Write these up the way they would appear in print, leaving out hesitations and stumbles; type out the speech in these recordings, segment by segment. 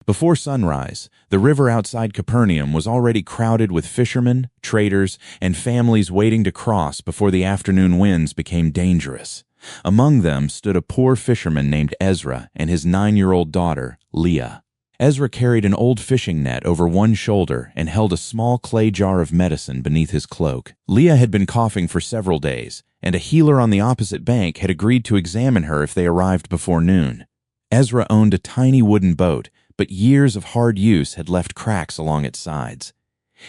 Before sunrise, the river outside Capernaum was already crowded with fishermen, traders, and families waiting to cross before the afternoon winds became dangerous. Among them stood a poor fisherman named Ezra and his 9-year-old daughter, Leah. Ezra carried an old fishing net over one shoulder and held a small clay jar of medicine beneath his cloak. Leah had been coughing for several days, and a healer on the opposite bank had agreed to examine her if they arrived before noon. Ezra owned a tiny wooden boat, but years of hard use had left cracks along its sides.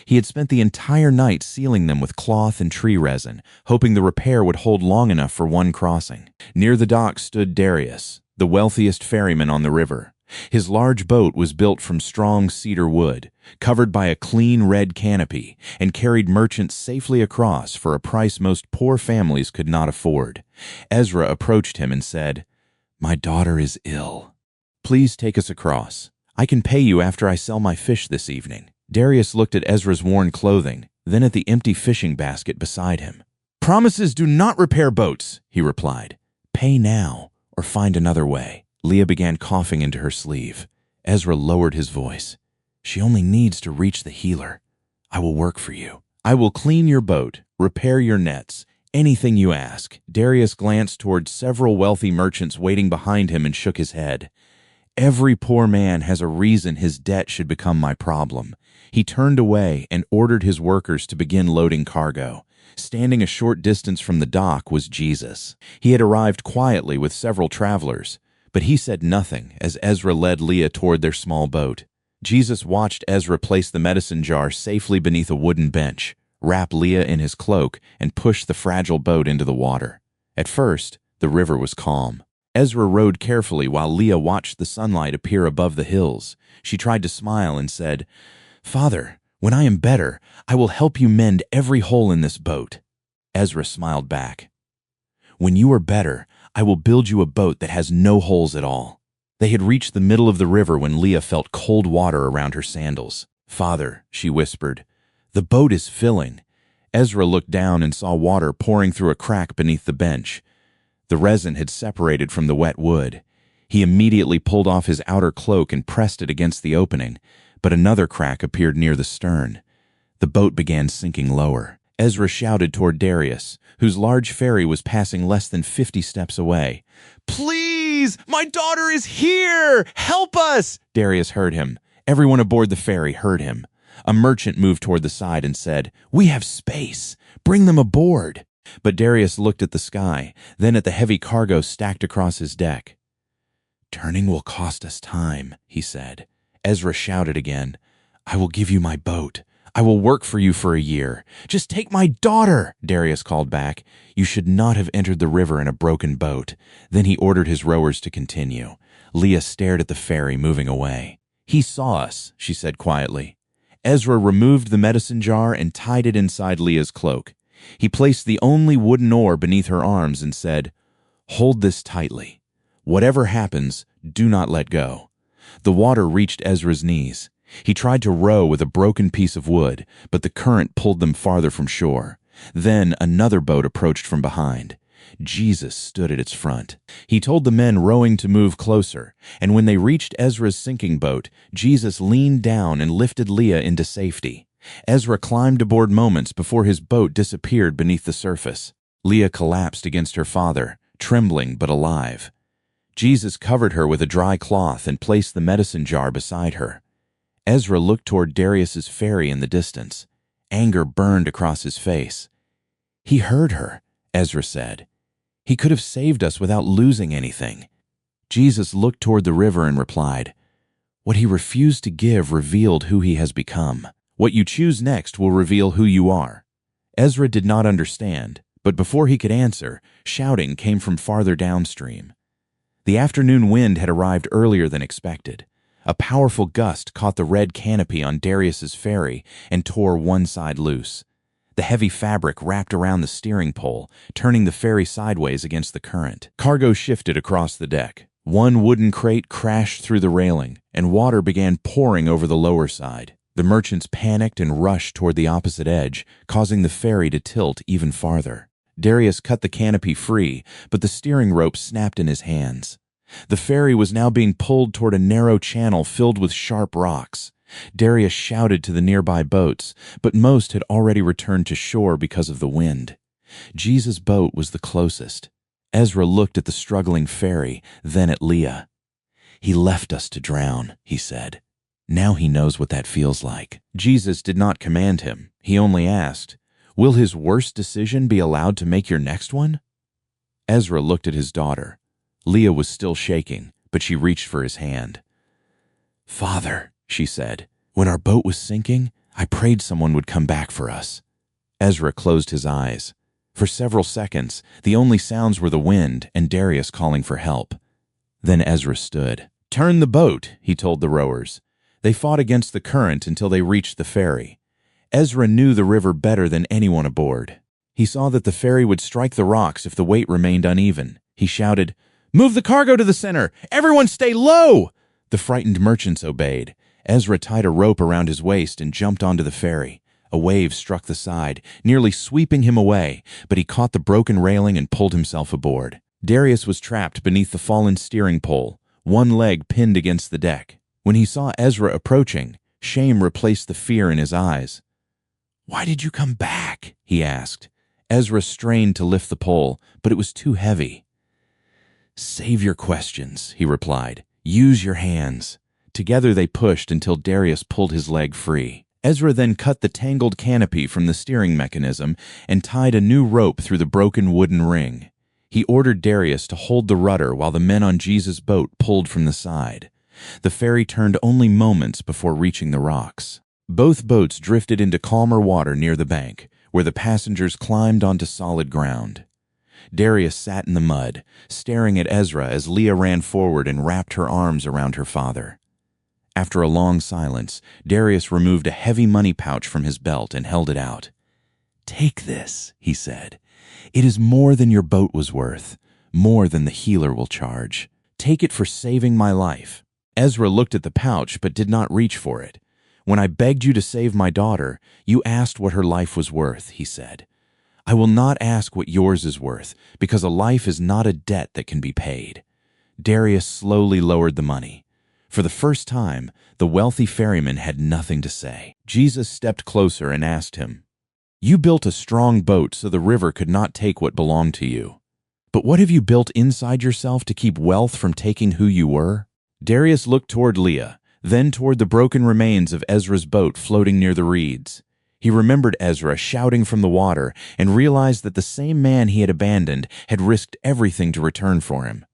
He had spent the entire night sealing them with cloth and tree resin, hoping the repair would hold long enough for one crossing. Near the dock stood Darius, the wealthiest ferryman on the river. His large boat was built from strong cedar wood, covered by a clean red canopy, and carried merchants safely across for a price most poor families could not afford. Ezra approached him and said, "My daughter is ill. Please take us across. I can pay you after I sell my fish this evening." Darius looked at Ezra's worn clothing, then at the empty fishing basket beside him. "Promises do not repair boats," he replied. "Pay now, or find another way." Leah began coughing into her sleeve. Ezra lowered his voice. "She only needs to reach the healer. I will work for you. I will clean your boat, repair your nets, anything you ask." Darius glanced toward several wealthy merchants waiting behind him and shook his head. "Every poor man has a reason his debt should become my problem." He turned away and ordered his workers to begin loading cargo. Standing a short distance from the dock was Jesus. He had arrived quietly with several travelers, but he said nothing as Ezra led Leah toward their small boat. Jesus watched Ezra place the medicine jar safely beneath a wooden bench, wrap Leah in his cloak, and push the fragile boat into the water. At first, the river was calm. Ezra rowed carefully while Leah watched the sunlight appear above the hills. She tried to smile and said, "Father, when I am better, I will help you mend every hole in this boat." Ezra smiled back. "When you are better, I will build you a boat that has no holes at all." They had reached the middle of the river when Leah felt cold water around her sandals. "Father," she whispered, "the boat is filling." Ezra looked down and saw water pouring through a crack beneath the bench. The resin had separated from the wet wood. He immediately pulled off his outer cloak and pressed it against the opening, but another crack appeared near the stern. The boat began sinking lower. Ezra shouted toward Darius, whose large ferry was passing less than 50 steps away. "Please, my daughter is here! Help us!" Darius heard him. Everyone aboard the ferry heard him. A merchant moved toward the side and said, "We have space. Bring them aboard." But Darius looked at the sky, then at the heavy cargo stacked across his deck. "Turning will cost us time," he said. Ezra shouted again, "I will give you my boat. I will work for you for a year. Just take my daughter," Darius called back. "You should not have entered the river in a broken boat." Then he ordered his rowers to continue. Leah stared at the ferry moving away. "He saw us," she said quietly. Ezra removed the medicine jar and tied it inside Leah's cloak. He placed the only wooden oar beneath her arms and said, "Hold this tightly. Whatever happens, do not let go." The water reached Ezra's knees. He tried to row with a broken piece of wood, but the current pulled them farther from shore. Then another boat approached from behind. Jesus stood at its front. He told the men rowing to move closer, and when they reached Ezra's sinking boat, Jesus leaned down and lifted Leah into safety. Ezra climbed aboard moments before his boat disappeared beneath the surface. Leah collapsed against her father, trembling but alive. Jesus covered her with a dry cloth and placed the medicine jar beside her. Ezra looked toward Darius's ferry in the distance. Anger burned across his face. "He heard her," Ezra said. "He could have saved us without losing anything." Jesus looked toward the river and replied, "What he refused to give revealed who he has become. What you choose next will reveal who you are." Ezra did not understand, but before he could answer, shouting came from farther downstream. The afternoon wind had arrived earlier than expected. A powerful gust caught the red canopy on Darius's ferry and tore one side loose. The heavy fabric wrapped around the steering pole, turning the ferry sideways against the current. Cargo shifted across the deck. One wooden crate crashed through the railing, and water began pouring over the lower side. The merchants panicked and rushed toward the opposite edge, causing the ferry to tilt even farther. Darius cut the canopy free, but the steering rope snapped in his hands. The ferry was now being pulled toward a narrow channel filled with sharp rocks. Darius shouted to the nearby boats, but most had already returned to shore because of the wind. Jesus' boat was the closest. Ezra looked at the struggling ferry, then at Leah. "He left us to drown," he said. "Now he knows what that feels like." Jesus did not command him. He only asked, "Will his worst decision be allowed to make your next one?" Ezra looked at his daughter. Leah was still shaking, but she reached for his hand. "Father," she said, "when our boat was sinking, I prayed someone would come back for us." Ezra closed his eyes. For several seconds, the only sounds were the wind and Darius calling for help. Then Ezra stood. "Turn the boat," he told the rowers. They fought against the current until they reached the ferry. Ezra knew the river better than anyone aboard. He saw that the ferry would strike the rocks if the weight remained uneven. He shouted, "Move the cargo to the center! Everyone stay low!" The frightened merchants obeyed. Ezra tied a rope around his waist and jumped onto the ferry. A wave struck the side, nearly sweeping him away, but he caught the broken railing and pulled himself aboard. Darius was trapped beneath the fallen steering pole, one leg pinned against the deck. When he saw Ezra approaching, shame replaced the fear in his eyes. "Why did you come back?" he asked. Ezra strained to lift the pole, but it was too heavy. "Save your questions," he replied. "Use your hands." Together they pushed until Darius pulled his leg free. Ezra then cut the tangled canopy from the steering mechanism and tied a new rope through the broken wooden ring. He ordered Darius to hold the rudder while the men on Jesus' boat pulled from the side. The ferry turned only moments before reaching the rocks. Both boats drifted into calmer water near the bank, where the passengers climbed onto solid ground. Darius sat in the mud, staring at Ezra as Leah ran forward and wrapped her arms around her father. After a long silence, Darius removed a heavy money pouch from his belt and held it out. "Take this," he said. "It is more than your boat was worth, more than the healer will charge. Take it for saving my life." Ezra looked at the pouch but did not reach for it. "When I begged you to save my daughter, you asked what her life was worth," he said. "I will not ask what yours is worth, because a life is not a debt that can be paid." Darius slowly lowered the money. For the first time, the wealthy ferryman had nothing to say. Jesus stepped closer and asked him, "You built a strong boat so the river could not take what belonged to you. But what have you built inside yourself to keep wealth from taking who you were?" Darius looked toward Leah, then toward the broken remains of Ezra's boat floating near the reeds. He remembered Ezra shouting from the water and realized that the same man he had abandoned had risked everything to return for him.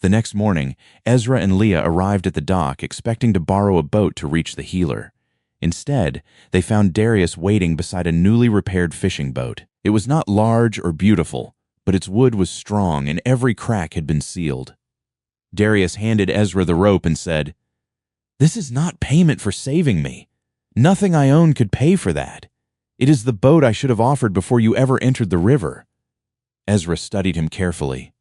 The next morning, Ezra and Leah arrived at the dock expecting to borrow a boat to reach the healer. Instead, they found Darius waiting beside a newly repaired fishing boat. It was not large or beautiful, but its wood was strong and every crack had been sealed. Darius handed Ezra the rope and said, "This is not payment for saving me. Nothing I own could pay for that. It is the boat I should have offered before you ever entered the river." Ezra studied him carefully.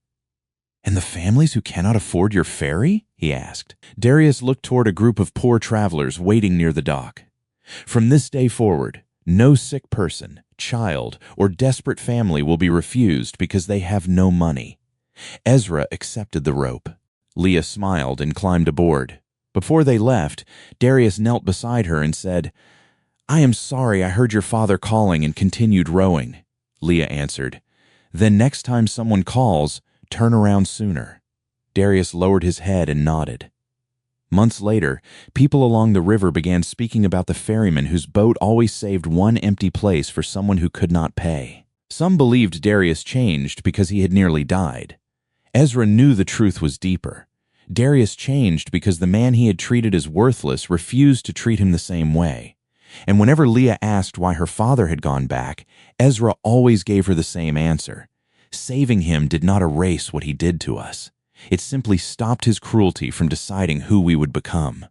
"And the families who cannot afford your ferry?" he asked. Darius looked toward a group of poor travelers waiting near the dock. "From this day forward, no sick person, child, or desperate family will be refused because they have no money." Ezra accepted the rope. Leah smiled and climbed aboard. Before they left, Darius knelt beside her and said, "I am sorry I heard your father calling and continued rowing." Leah answered, "Then next time someone calls, turn around sooner." Darius lowered his head and nodded. Months later, people along the river began speaking about the ferryman whose boat always saved one empty place for someone who could not pay. Some believed Darius changed because he had nearly died. Ezra knew the truth was deeper. Darius changed because the man he had treated as worthless refused to treat him the same way. And whenever Leah asked why her father had gone back, Ezra always gave her the same answer. Saving him did not erase what he did to us. It simply stopped his cruelty from deciding who we would become.